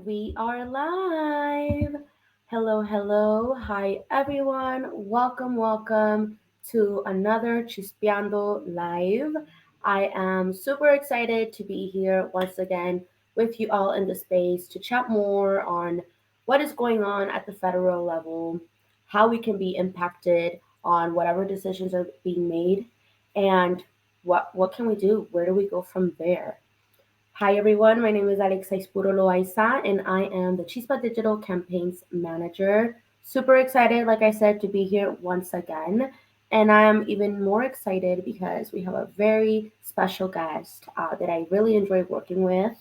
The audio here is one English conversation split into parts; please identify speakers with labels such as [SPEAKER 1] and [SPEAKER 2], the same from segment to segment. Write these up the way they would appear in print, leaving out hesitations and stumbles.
[SPEAKER 1] We are live. Hello, hello. Hi, everyone. Welcome to another Chispeando live. I am super excited to be here once again with you all in the space to chat more on what is going on at the federal level, how we can be impacted on whatever decisions are being made, and what can we do? Where do we go from there? Hi everyone, my name is Alexa Ispuro Loaiza and I am the Chispa Digital Campaigns Manager. Super excited, like I said, to be here once again. And I'm even more excited because we have a very special guest that I really enjoy working with.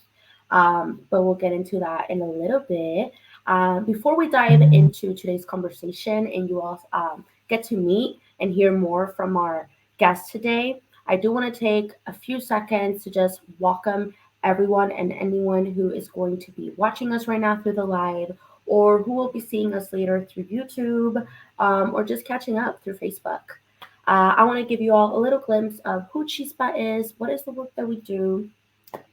[SPEAKER 1] But we'll get into that in a little bit. Before we dive into today's conversation and you all get to meet and hear more from our guest today, I do want to take a few seconds to just welcome everyone and anyone who is going to be watching us right now through the live or who will be seeing us later through YouTube or just catching up through Facebook. I want to give you all a little glimpse of who Chispa is, what is the work that we do.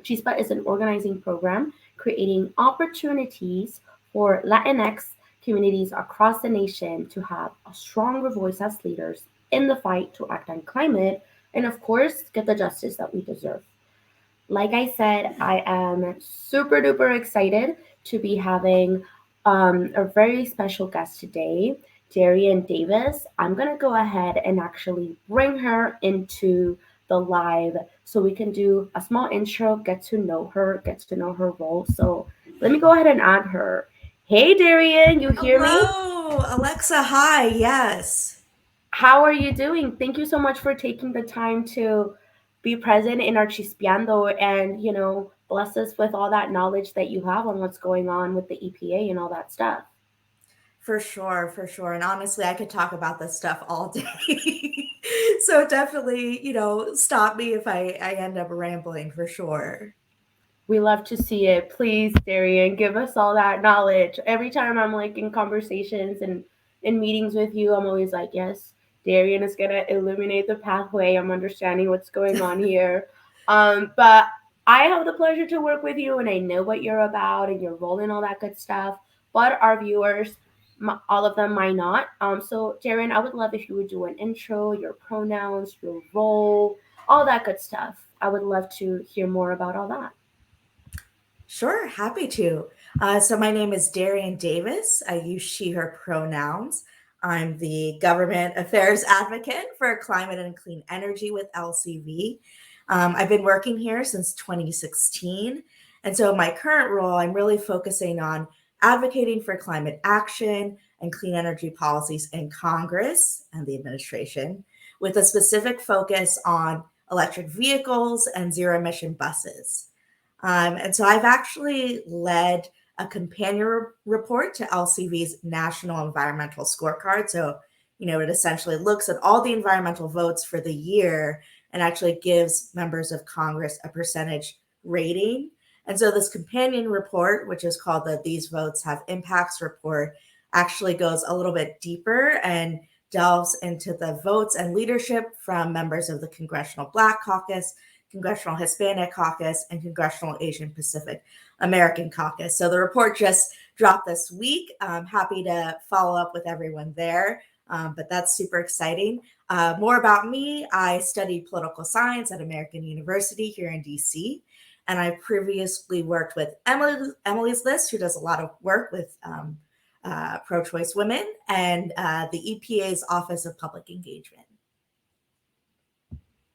[SPEAKER 1] Chispa is an organizing program creating opportunities for Latinx communities across the nation to have a stronger voice as leaders in the fight to act on climate and, of course, get the justice that we deserve. Like I said, I am super duper excited to be having a very special guest today, Darian Davis. I'm going to go ahead and actually bring her into the live so we can do a small intro, get to know her, get to know her role. So let me go ahead and add her. Hey, Darian, you hear me?
[SPEAKER 2] Hello, Alexa. Hi. Yes.
[SPEAKER 1] How are you doing? Thank you so much for taking the time to be present in our Chispeando and, bless us with all that knowledge that you have on what's going on with the EPA and all that stuff.
[SPEAKER 2] For sure. For sure. And honestly, I could talk about this stuff all day. So definitely, stop me if I end up rambling for sure.
[SPEAKER 1] We love to see it. Please, Darian, give us all that knowledge. Every time I'm like in conversations and in meetings with you, I'm always like, yes, Darian is gonna illuminate the pathway. I'm understanding what's going on here. But I have the pleasure to work with you, and I know what you're about and your role and all that good stuff. But our viewers, all of them might not. So Darian, I would love if you would do an intro, your pronouns, your role, all that good stuff. I would love to hear more about all that.
[SPEAKER 2] Sure. Happy to. So my name is Darian Davis. I use she, her pronouns. I'm the government affairs advocate for climate and clean energy with LCV. I've been working here since 2016. And so, my current role, I'm really focusing on advocating for climate action and clean energy policies in Congress and the administration, with a specific focus on electric vehicles and zero emission buses. And so, I've actually led a companion report to LCV's National Environmental Scorecard. So, it essentially looks at all the environmental votes for the year and actually gives members of Congress a percentage rating. And so this companion report, which is called the These Votes Have Impacts report, actually goes a little bit deeper and delves into the votes and leadership from members of the Congressional Black Caucus, Congressional Hispanic Caucus, and Congressional Asian Pacific American Caucus. So the report just dropped this week. I'm happy to follow up with everyone there. But that's super exciting. More about me, I studied political science at American University here in DC. And I previously worked with Emily's List, who does a lot of work with pro choice women, and the EPA's Office of Public Engagement.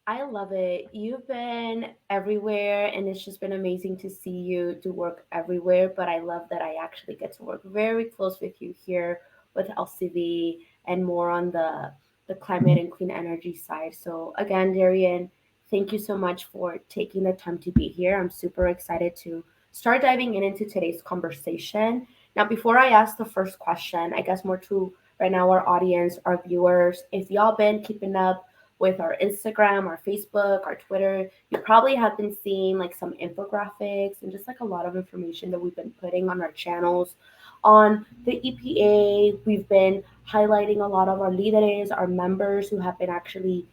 [SPEAKER 1] I love it. You've been everywhere, and it's just been amazing to see you do work everywhere. But I love that I actually get to work very close with you here with LCV and more on the climate and clean energy side. So again, Darian, thank you so much for taking the time to be here. I'm super excited to start diving into today's conversation. Now, before I ask the first question, I guess more to right now our audience, our viewers, if y'all been keeping up with our Instagram, our Facebook, our Twitter, you probably have been seeing like some infographics and just like a lot of information that we've been putting on our channels on the EPA. We've been highlighting a lot of our líderes, our members who have been actually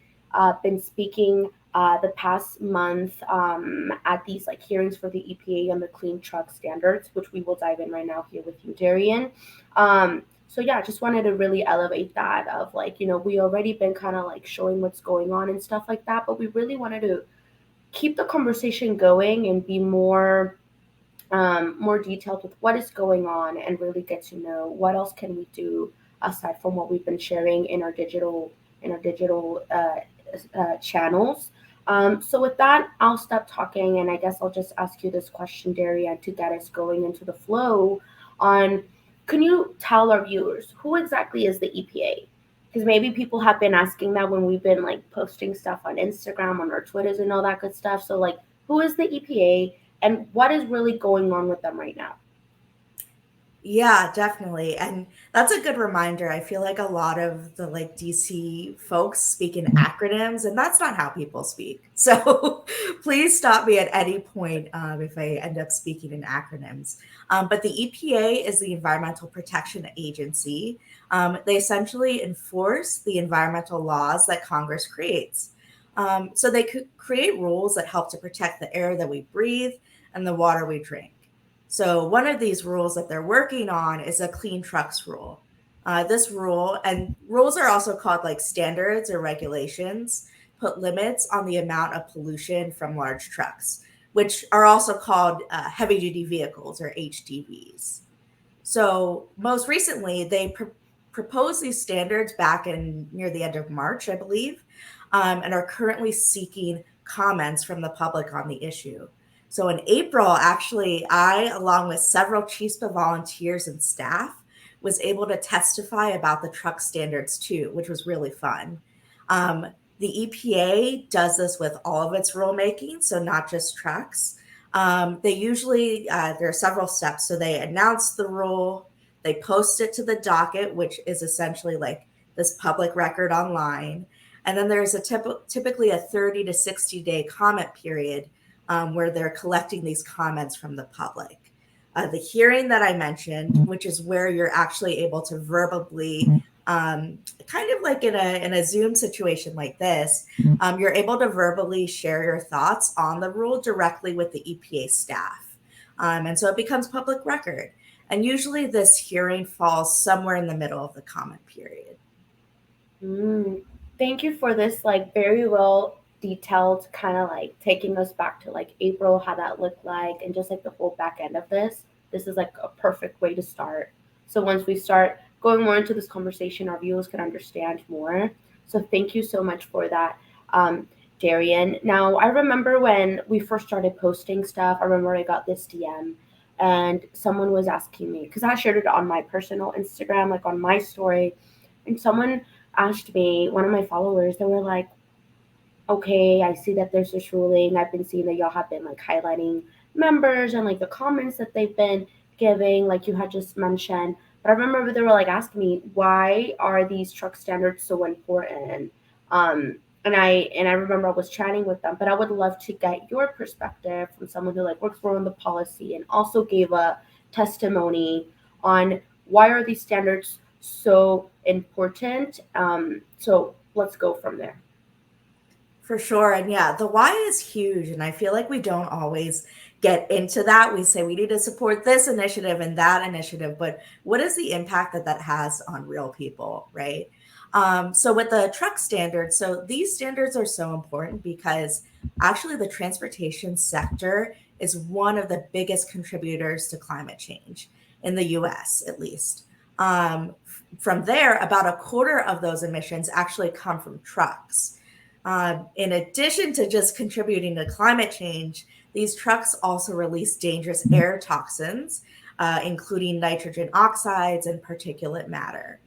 [SPEAKER 1] been speaking the past month at these like hearings for the EPA on the clean truck standards, which we will dive in right now here with you, Darian. So yeah, just wanted to really elevate that of like, we already been kind of like showing what's going on and stuff like that, but we really wanted to keep the conversation going and be more detailed with what is going on and really get to know what else can we do aside from what we've been sharing in our digital channels. So with that, I'll stop talking and I guess I'll just ask you this question, Daria, to get us going into the flow on, can you tell our viewers who exactly is the EPA? Because maybe people have been asking that when we've been like posting stuff on Instagram, on our Twitters, and all that good stuff. So like, who is the EPA, and what is really going on with them right now?
[SPEAKER 2] Yeah, definitely. And that's a good reminder. I feel like a lot of the like DC folks speak in acronyms, and that's not how people speak. So please stop me at any point if I end up speaking in acronyms. But the EPA is the Environmental Protection Agency. They essentially enforce the environmental laws that Congress creates. So they could create rules that help to protect the air that we breathe and the water we drink. So, one of these rules that they're working on is a clean trucks rule. This rule, and rules are also called like standards or regulations, put limits on the amount of pollution from large trucks, which are also called heavy duty vehicles or HDVs. So, most recently, they proposed these standards back in near the end of March, I believe, and are currently seeking comments from the public on the issue. So in April, actually, I, along with several Chispa volunteers and staff, was able to testify about the truck standards too, which was really fun. Um, the EPA does this with all of its rulemaking, so not just trucks. They usually, there are several steps. So they announce the rule, they post it to the docket, which is essentially like this public record online. And then there's typically a 30 to 60-day comment period where they're collecting these comments from the public. The hearing that I mentioned, which is where you're actually able to verbally, kind of like in a Zoom situation like this, you're able to verbally share your thoughts on the rule directly with the EPA staff. And so it becomes public record. And usually this hearing falls somewhere in the middle of the comment period.
[SPEAKER 1] Mm, thank you for this, like, very well detailed kind of like taking us back to like April, how that looked like, and just like the whole back end of this. This is like a perfect way to start. So once we start going more into this conversation, our viewers can understand more. So thank you so much for that, um, Darian. Now, I remember when we first started posting stuff, I remember I got this DM and someone was asking me, because I shared it on my personal Instagram, like on my story, and someone asked me, one of my followers, they were like, okay, I see that there's this ruling. I've been seeing that y'all have been like highlighting members and like the comments that they've been giving, like you had just mentioned. But I remember they were like asking me, why are these truck standards so important? Um, and I remember I was chatting with them, but I would love to get your perspective from someone who like works more on the policy and also gave a testimony on why are these standards so important. So let's go from there.
[SPEAKER 2] For sure. And yeah, the why is huge. And I feel like we don't always get into that. We say we need to support this initiative and that initiative, but what is the impact that that has on real people, right? So with the truck standards, so these standards are so important because actually the transportation sector is one of the biggest contributors to climate change in the US, at least. From there, about a quarter of those emissions actually come from trucks. In addition to just contributing to climate change, these trucks also release dangerous air toxins, including nitrogen oxides and particulate matter.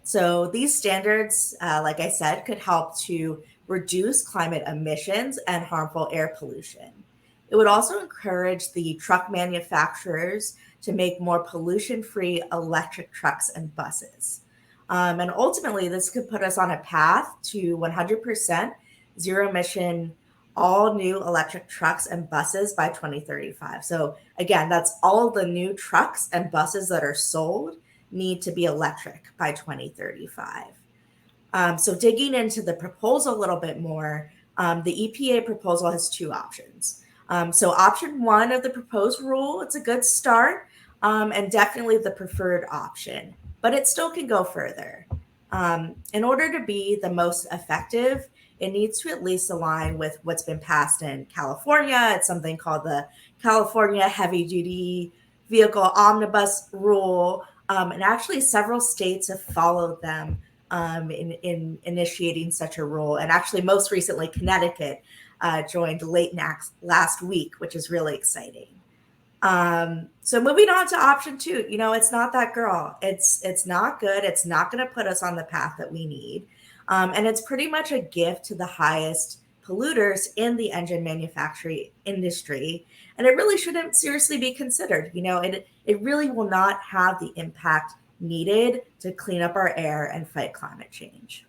[SPEAKER 2] So, these standards, like I said, could help to reduce climate emissions and harmful air pollution. It would also encourage the truck manufacturers to make more pollution free electric trucks and buses. And ultimately, this could put us on a path to 100% zero emission, all new electric trucks and buses by 2035. So, again, that's all the new trucks and buses that are sold need to be electric by 2035. So, digging into the proposal a little bit more, The EPA proposal has two options. So, option one of the proposed rule, it's a good start, and definitely the preferred option, but it still can go further. In order to be the most effective, it needs to at least align with what's been passed in California. It's something called the California Heavy Duty Vehicle Omnibus Rule. And actually, several states have followed them in initiating such a rule. And actually, most recently, Connecticut joined last week, which is really exciting. So moving on to option two, it's not that girl. It's not good. It's not going to put us on the path that we need. And it's pretty much a gift to the highest polluters in the engine manufacturing industry. And it really shouldn't seriously be considered. It really will not have the impact needed to clean up our air and fight climate change.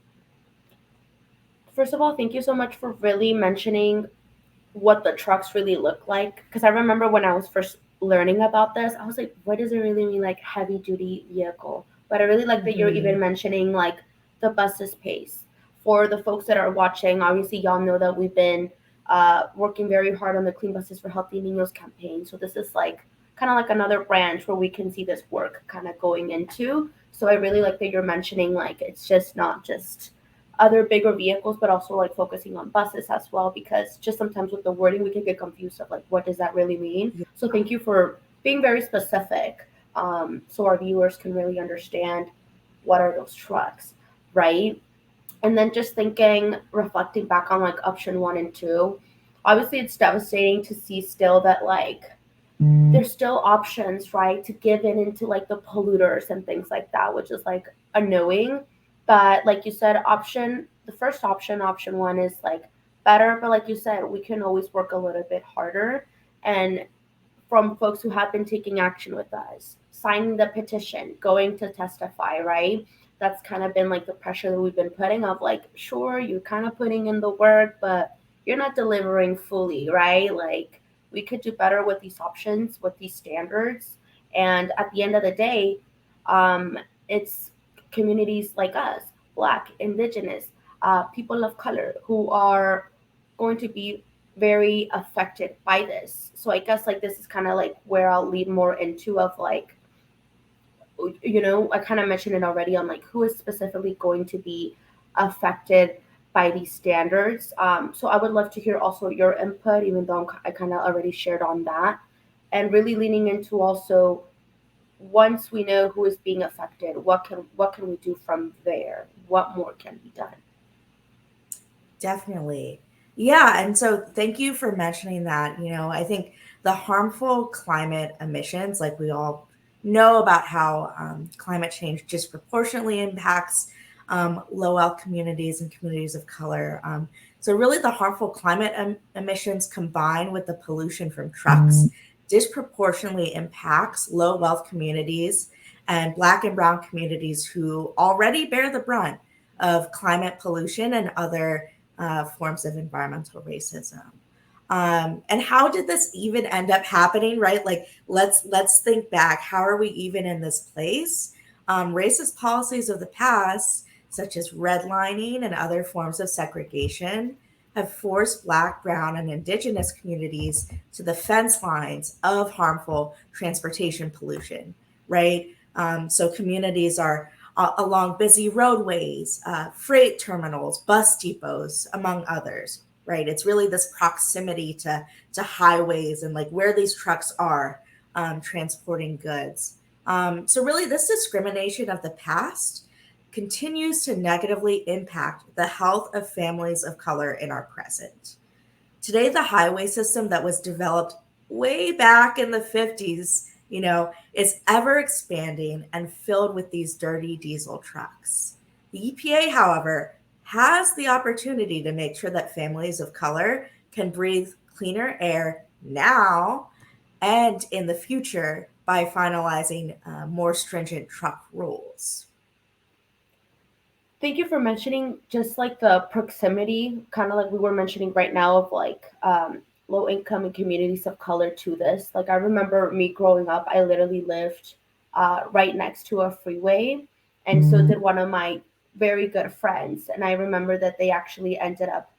[SPEAKER 1] First of all, thank you so much for really mentioning what the trucks really look like. Because I remember when I was first learning about this, I was like, what does it really mean, like heavy duty vehicle? But I really like that you're even
[SPEAKER 2] Mhm.
[SPEAKER 1] mentioning like the bus's pace. For the folks that are watching, obviously, y'all know that we've been working very hard on the Clean Buses for Healthy Niños campaign. So this is like kind of like another branch where we can see this work kind of going into. So I really like that you're mentioning like it's just not just other bigger vehicles, but also like focusing on buses as well, because just sometimes with the wording we can get confused of like what does that really mean.
[SPEAKER 2] Yeah,
[SPEAKER 1] So thank you for being very specific, so our viewers can really understand what are those trucks, right? And then just thinking, reflecting back on like option one and two, obviously it's devastating to see still that like there's still options, right, to give in into like the polluters and things like that, which is like annoying. But like you said, the first option one is like better. But like you said, we can always work a little bit harder. And from folks who have been taking action with us, signing the petition, going to testify, right? That's kind of been like the pressure that we've been putting of like, sure, you're kind of putting in the work, but you're not delivering fully, right? Like, we could do better with these options, with these standards. And at the end of the day, it's communities like us, Black, Indigenous, people of color, who are going to be very affected by this. So I guess like this is kind of like where I'll lead more into of like, I kind of mentioned it already on like who is specifically going to be affected by these standards. So I would love to hear also your input, even though I kind of already shared on that, and really leaning into also once we know who is being affected, what can we do from there? What more can be done?
[SPEAKER 2] definitely. Yeah, and so thank you for mentioning that. I think the harmful climate emissions, like we all know about how climate change disproportionately impacts low wealth communities and communities of color. So, really, the harmful climate emissions combined with the pollution from trucks disproportionately impacts low wealth communities and Black and Brown communities who already bear the brunt of climate pollution and other forms of environmental racism. And how did this even end up happening? Right? Like, let's think back. How are we even in this place? Racist policies of the past, such as redlining and other forms of segregation, have forced Black, Brown, and Indigenous communities to the fence lines of harmful transportation pollution. Right? So communities are along busy roadways, freight terminals, bus depots, among others. Right? It's really this proximity to highways and like where these trucks are transporting goods. So really, this discrimination of the past continues to negatively impact the health of families of color in our present. Today, the highway system that was developed way back in the 50s, is ever expanding and filled with these dirty diesel trucks. The EPA, however, has the opportunity to make sure that families of color can breathe cleaner air now and in the future by finalizing more stringent truck rules.
[SPEAKER 1] Thank you for mentioning just like the proximity, kind of like we were mentioning right now, of like low income and communities of color to this. Like I remember me growing up, I literally lived right next to a freeway, and so did one of my very good friends. And I remember that they actually ended up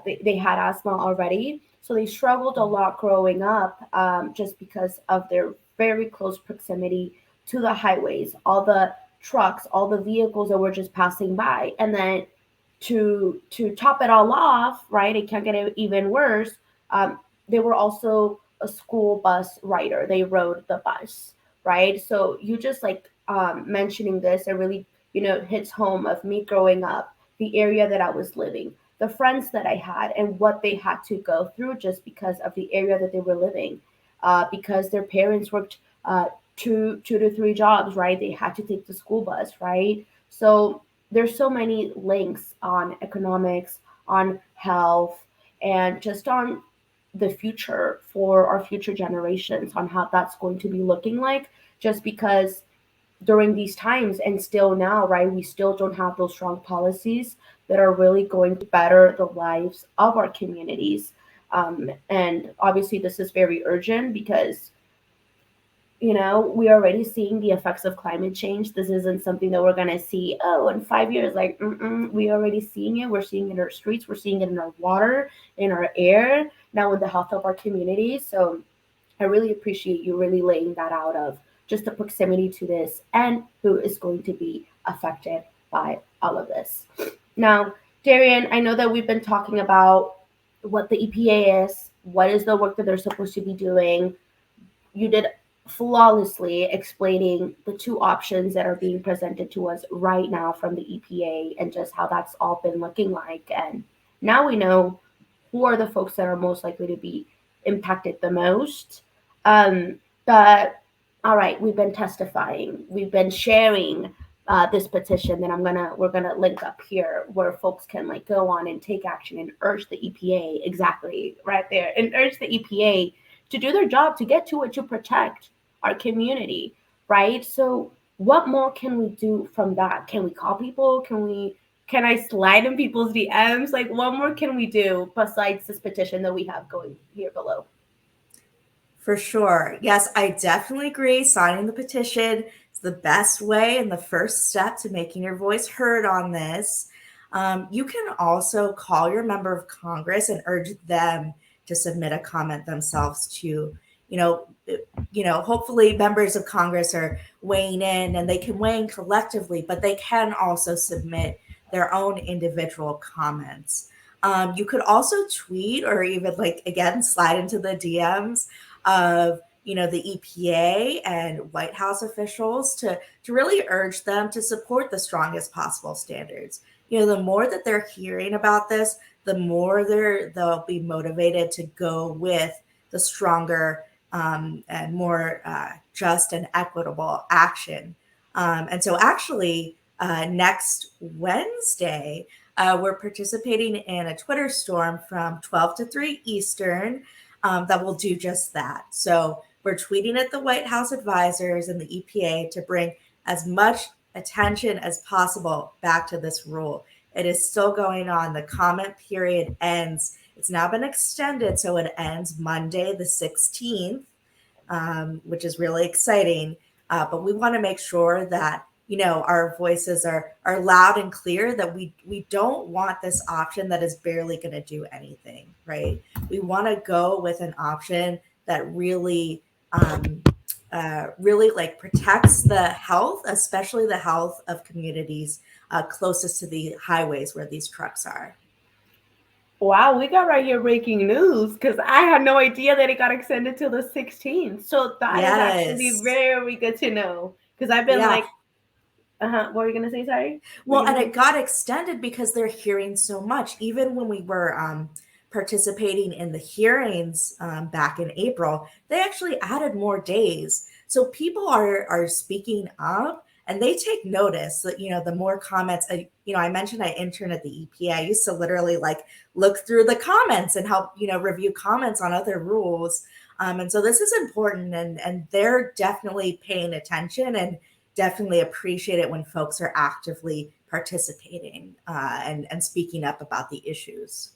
[SPEAKER 1] They had asthma already, so they struggled a lot growing up, just because of their very close proximity to the highways, all the trucks, all the vehicles that were just passing by. And then to top it all off, right? It can't get even worse. Um, they were also a school bus rider. They rode the bus, right? So you just like mentioning this, it really hits home of me growing up, the area that I was living, the friends that I had, and what they had to go through just because of the area that they were living, because their parents worked two to three jobs, right? They had to take the school bus, right? So there's so many links on economics, on health, and just on the future for our future generations, on how that's going to be looking like, just because during these times and still now, right, we still don't have those strong policies that are really going to better the lives of our communities. And obviously this is very urgent because we're already seeing the effects of climate change. This isn't something that we're going to see, oh, in 5 years. Like, we're already seeing it. We're seeing it in our streets. We're seeing it in our water, in our air, now in the health of our community. So I really appreciate you really laying that out of just the proximity to this and who is going to be affected by all of this. Now, Darian, I know that we've been talking about what the EPA is, what is the work that they're supposed to be doing. You did flawlessly explaining the two options that are being presented to us right now from the EPA and just how that's all been looking like. And now we know who are the folks that are most likely to be impacted the most. Um, but all right, we've been testifying, we've been sharing this petition that we're gonna link up here, where folks can like go on and take action and urge the EPA, exactly right there, and urge the EPA to do their job, to get to it, to protect our community, right? So what more can we do from that? Can we call people? Can I slide in people's DMs? Like, what more can we do besides this petition that we have going here below?
[SPEAKER 2] For sure. Yes, I definitely agree. Signing the petition is the best way and the first step to making your voice heard on this. You can also call your member of Congress and urge them to submit a comment themselves to, you know, hopefully members of Congress are weighing in and they can weigh in collectively, but they can also submit their own individual comments. You could also tweet or even like again slide into the DMs of the EPA and White House officials to really urge them to support the strongest possible standards. The more that they're hearing about this, the more they'll be motivated to go with the stronger and more just and equitable action. And so, actually, next Wednesday, we're participating in a Twitter storm from 12 to 3 Eastern that will do just that. So we're tweeting at the White House advisors and the EPA to bring as much attention as possible back to this rule. It is still going on. The comment period ends. It's now been extended, so it ends Monday, the 16th, which is really exciting. But we want to make sure that our voices are loud and clear, that we don't want this option that is barely going to do anything, right? We want to go with an option that um, really like protects the health, especially the health of communities closest to the highways where these trucks are.
[SPEAKER 1] Wow, we got right here breaking news because I had no idea that it got extended till the 16th. So that is actually
[SPEAKER 2] Yes.
[SPEAKER 1] very good to know because I've been
[SPEAKER 2] Yeah.
[SPEAKER 1] like, what were you gonna say? Sorry, were
[SPEAKER 2] Well,
[SPEAKER 1] you
[SPEAKER 2] and
[SPEAKER 1] gonna
[SPEAKER 2] it
[SPEAKER 1] say?
[SPEAKER 2] got extended because they're hearing so much. Even when we were participating in the hearings back in April, they actually added more days. So people are speaking up and they take notice that the more comments. I mentioned I interned at the EPA. I used to literally like look through the comments and help review comments on other rules. And so this is important, and they're definitely paying attention and definitely appreciate it when folks are actively participating and speaking up about the issues.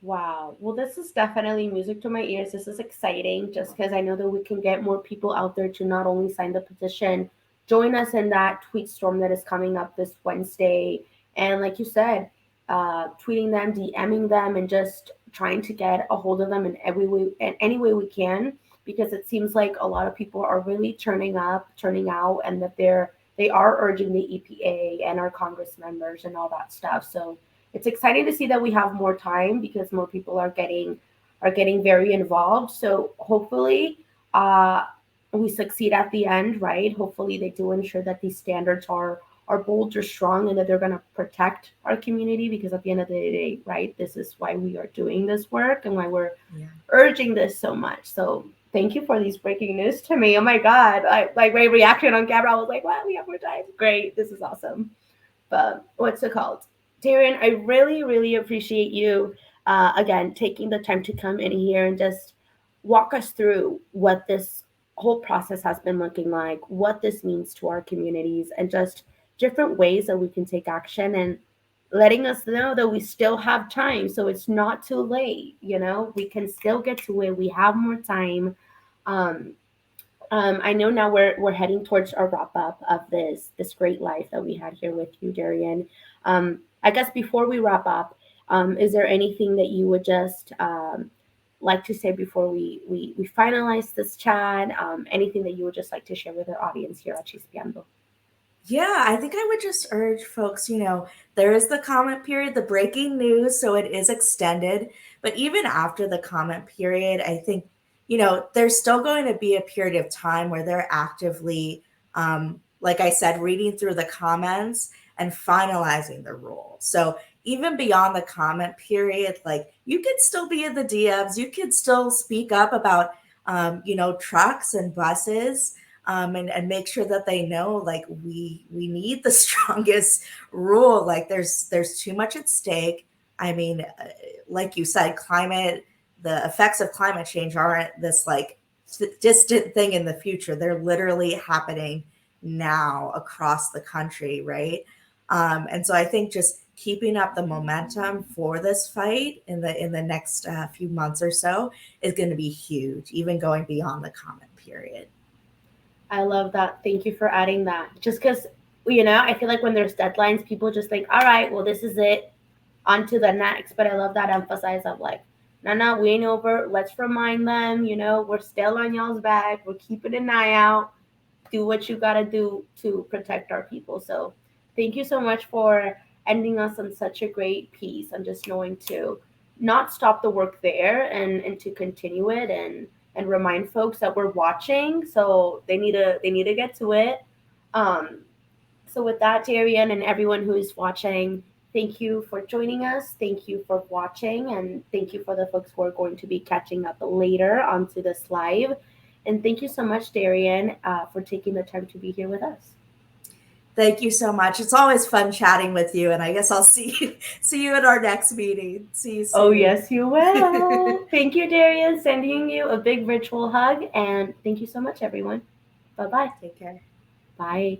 [SPEAKER 1] Wow. Well, this is definitely music to my ears. This is exciting just because I know that we can get more people out there to not only sign the petition, join us in that tweet storm that is coming up this Wednesday. And like you said, tweeting them, DMing them, and just trying to get a hold of them in every way, in any way we can, because it seems like a lot of people are really turning up, turning out, and that they are urging the EPA and our Congress members and all that stuff. So it's exciting to see that we have more time because more people are getting very involved. So hopefully, uh, we succeed at the end, right? Hopefully, they do ensure that these standards are bold or strong and that they're going to protect our community, because at the end of the day, right, this is why we are doing this work and why we're
[SPEAKER 2] Yeah.
[SPEAKER 1] urging this so much. So thank you for these breaking news to me. Oh my God. Like my reaction on camera, I was like, wow, we have more time. Great. This is awesome. But what's it called? Darren, I really, really appreciate you again taking the time to come in here and just walk us through what this whole process has been looking like, what this means to our communities, and just different ways that we can take action, and letting us know that we still have time. So it's not too late, we can still get to it. We have more time. Um, I know now we're heading towards a wrap up of this great life that we had here with you, Darian. I guess before we wrap up, is there anything that you would just like to say before we finalize this chat? Anything that you would just like to share with our audience here at Chispeando?
[SPEAKER 2] Yeah, I think I would just urge folks, there is the comment period, the breaking news, so it is extended. But even after the comment period, I think, there's still going to be a period of time where they're actively, like I said, reading through the comments and finalizing the rule. So even beyond the comment period, like you could still be in the DMs, you could still speak up about, trucks and buses, and make sure that they know like we need the strongest rule. Like there's too much at stake. I mean, like you said, the effects of climate change aren't this like distant thing in the future. They're literally happening now across the country, right? And so I think just keeping up the momentum for this fight in the next few months or so is going to be huge, even going beyond the comment period.
[SPEAKER 1] I love that. Thank you for adding that. Just because, I feel like when there's deadlines, people just think, all right, well, this is it, on to the next. But I love that emphasis of like, no, no, we ain't over. Let's remind them, we're still on y'all's back. We're keeping an eye out. Do what you got to do to protect our people. So thank you so much for ending us on such a great piece and just knowing to not stop the work there, and to continue it, and remind folks that we're watching, so they need to get to it. um so with that, Darian, and everyone who is watching, thank you for joining us. Thank you for watching, and thank you for the folks who are going to be catching up later onto this live. And thank you so much, Darian, for taking the time to be here with us.
[SPEAKER 2] Thank you so much. It's always fun chatting with you, and I guess I'll see you see you at our next meeting. See you
[SPEAKER 1] Oh,
[SPEAKER 2] soon.
[SPEAKER 1] yes, you will. Thank you, Darian. Sending you a big virtual hug. And thank you so much, everyone. Bye bye.
[SPEAKER 2] Take care.
[SPEAKER 1] Bye.